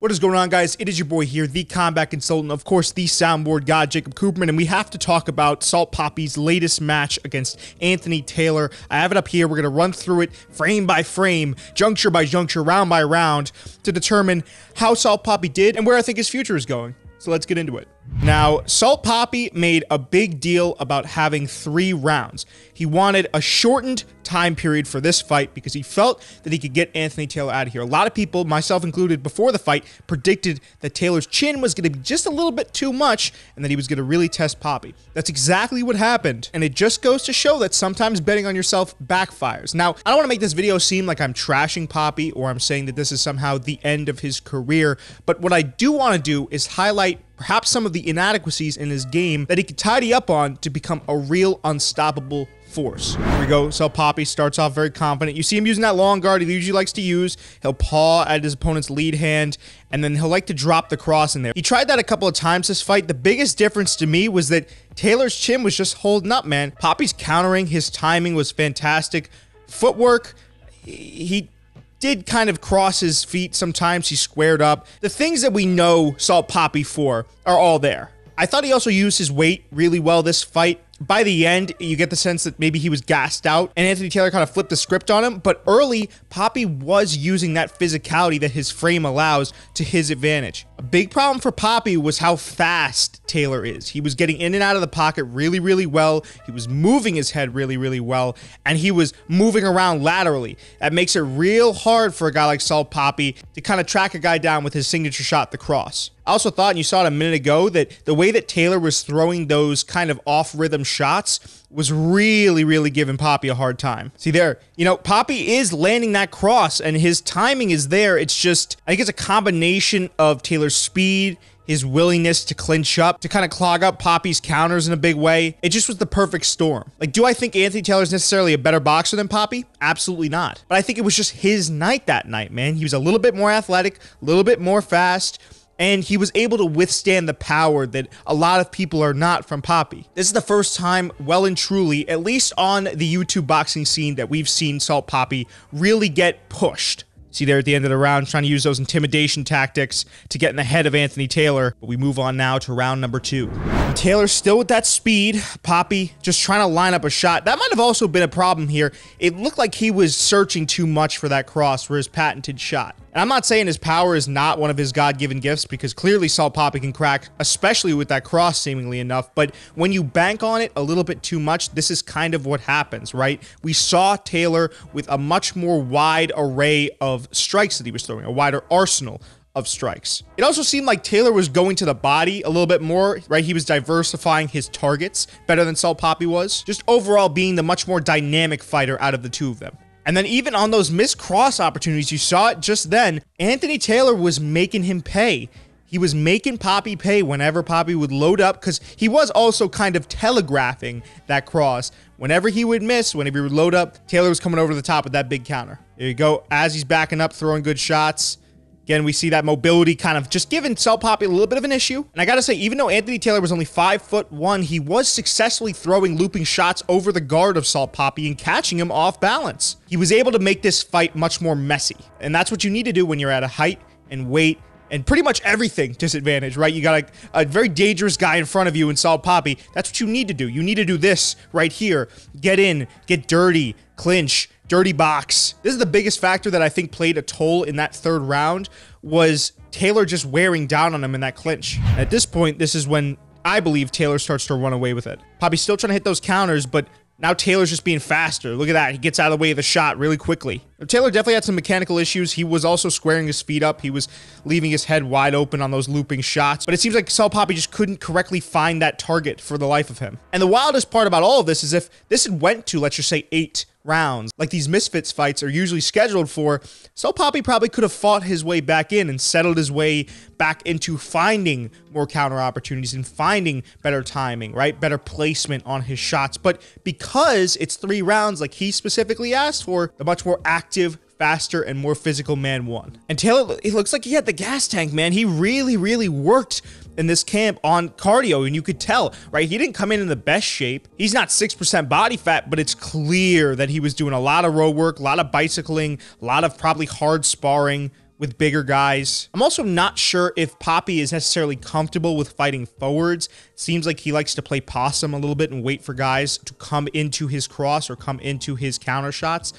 What is going on, guys? It is your boy here, the combat consultant, of course, the soundboard god, Jacob Cooperman, and we have to talk about Salt PAPI's latest match against Anthony Taylor. I have it up here. We're going to run through it frame by frame, juncture by juncture, round by round to determine how Salt PAPI did and where I think his future is going. So let's get into it. Now, Salt PAPI made a big deal about having 3 rounds. He wanted a shortened time period for this fight because he felt that he could get Anthony Taylor out of here. A lot of people, myself included, before the fight, predicted that Taylor's chin was going to be just a little bit too much and that he was going to really test PAPI. That's exactly what happened, and it just goes to show that sometimes betting on yourself backfires. Now, I don't want to make this video seem like I'm trashing PAPI or I'm saying that this is somehow the end of his career, but what I do want to do is highlight perhaps some of the inadequacies in his game that he could tidy up on to become a real unstoppable force. Here we go. Salt PAPI starts off very confident. You see him using that long guard he usually likes to use. He'll paw at his opponent's lead hand, and then he'll like to drop the cross in there. He tried that a couple of times this fight. The biggest difference to me was that Taylor's chin was just holding up, man. PAPI's countering. His timing was fantastic. Footwork, he did kind of cross his feet sometimes. He squared up. The things that we know Salt PAPI for are all there. I thought he also used his weight really well this fight. By the end, you get the sense that maybe he was gassed out, and Anthony Taylor kind of flipped the script on him, but early, PAPI was using that physicality that his frame allows to his advantage. A big problem for PAPI was how fast Taylor is. He was getting in and out of the pocket really, really well. He was moving his head really, really well, and he was moving around laterally. That makes it real hard for a guy like Salt PAPI to kind of track a guy down with his signature shot, the cross. I also thought, and you saw it a minute ago, that the way that Taylor was throwing those kind of off-rhythm shots was really, really giving PAPI a hard time. See there, you know, PAPI is landing that cross, and his timing is there. It's just, I think it's a combination of Taylor's speed, his willingness to clinch up, to kind of clog up PAPI's counters in a big way. It just was the perfect storm. Like, do I think Anthony Taylor's necessarily a better boxer than PAPI? Absolutely not. But I think it was just his night that night, man. He was a little bit more athletic, a little bit more fast, and he was able to withstand the power that a lot of people are not from PAPI. This is the first time, well and truly, at least on the YouTube boxing scene, that we've seen Salt PAPI really get pushed. See there at the end of the round, trying to use those intimidation tactics to get in the head of Anthony Taylor. But we move on now to round number 2. Taylor still with that speed. PAPI just trying to line up a shot. That might have also been a problem here. It looked like he was searching too much for that cross, for his patented shot. And I'm not saying his power is not one of his God-given gifts, because clearly Salt PAPI can crack, especially with that cross, seemingly enough. But when you bank on it a little bit too much, this is kind of what happens, right? We saw Taylor with a much more wide array of strikes that he was throwing, a wider arsenal of strikes. It also seemed like Taylor was going to the body a little bit more, right? He was diversifying his targets better than Salt PAPI was. Just overall being the much more dynamic fighter out of the two of them. And then even on those missed cross opportunities, you saw it just then, Anthony Taylor was making him pay. He was making PAPI pay whenever PAPI would load up, because he was also kind of telegraphing that cross. Whenever he would miss, whenever he would load up, Taylor was coming over the top with that big counter. There you go. As he's backing up, throwing good shots. Again, we see that mobility kind of just giving Salt PAPI a little bit of an issue. And I gotta say, even though Anthony Taylor was only 5'1", he was successfully throwing looping shots over the guard of Salt PAPI and catching him off balance. He was able to make this fight much more messy. And that's what you need to do when you're at a height and weight and pretty much everything disadvantage, right? You got a very dangerous guy in front of you in Salt PAPI. That's what you need to do. You need to do this right here. Get in, get dirty, clinch, dirty box. This is the biggest factor that I think played a toll in that 3rd round, was Taylor just wearing down on him in that clinch. At this point, this is when I believe Taylor starts to run away with it. PAPI's still trying to hit those counters, but now Taylor's just being faster. Look at that. He gets out of the way of the shot really quickly. Taylor definitely had some mechanical issues. He was also squaring his feet up. He was leaving his head wide open on those looping shots. But it seems like Salt PAPI just couldn't correctly find that target for the life of him. And the wildest part about all of this is if this had went to, let's just say, 8 rounds, like these Misfits fights are usually scheduled for, Salt PAPI probably could have fought his way back in and settled his way back into finding more counter opportunities and finding better timing, right? Better placement on his shots. But because it's 3 rounds like he specifically asked for, the much more active, faster, and more physical man won. And Taylor, it looks like he had the gas tank, man. He really, really worked in this camp on cardio, and you could tell, right? He didn't come in the best shape. He's not 6% body fat, but it's clear that he was doing a lot of road work, a lot of bicycling, a lot of probably hard sparring, with bigger guys. I'm also not sure if PAPI is necessarily comfortable with fighting forwards. Seems like he likes to play possum a little bit and wait for guys to come into his cross or come into his counter shots.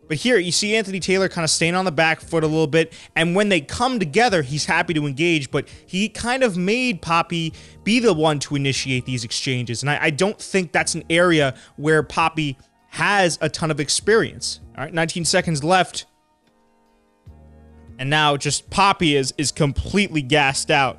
But here, you see Anthony Taylor kind of staying on the back foot a little bit, and when they come together, he's happy to engage, but he kind of made PAPI be the one to initiate these exchanges, and I don't think that's an area where PAPI has a ton of experience. All right, 19 seconds left, and now just PAPI is completely gassed out,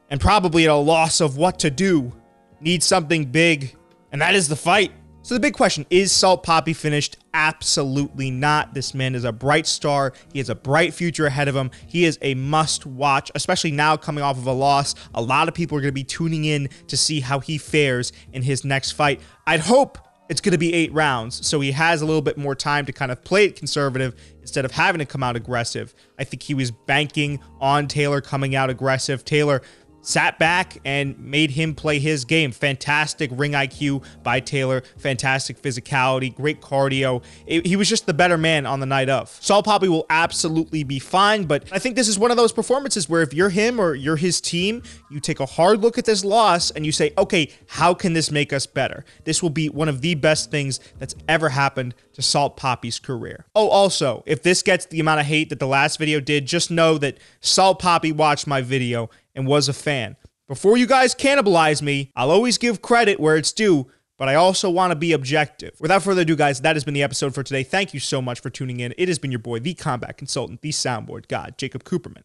and probably at a loss of what to do, needs something big, and that is the fight. So the big question, is Salt PAPI finished? Absolutely not. This man is a bright star. He has a bright future ahead of him. He is a must watch, especially now coming off of a loss. A lot of people are going to be tuning in to see how he fares in his next fight. I'd hope it's going to be 8 rounds, so he has a little bit more time to kind of play it conservative instead of having to come out aggressive. I think he was banking on Taylor coming out aggressive. Taylor sat back and made him play his game. Fantastic ring IQ by Taylor. Fantastic physicality. Great cardio. He was just the better man on the night of. Salt PAPI will absolutely be fine, but I think this is one of those performances where if you're him or you're his team, you take a hard look at this loss and you say, okay, how can this make us better? This will be one of the best things that's ever happened to Salt PAPI's career. Oh, also, if this gets the amount of hate that the last video did, just know that Salt PAPI watched my video and was a fan. Before you guys cannibalize me, I'll always give credit where it's due, but I also want to be objective. Without further ado, guys, that has been the episode for today. Thank you so much for tuning in. It has been your boy, the combat consultant, the soundboard god, Jacob Cooperman.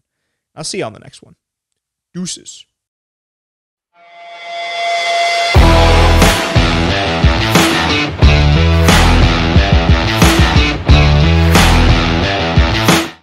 I'll see you on the next one. Deuces.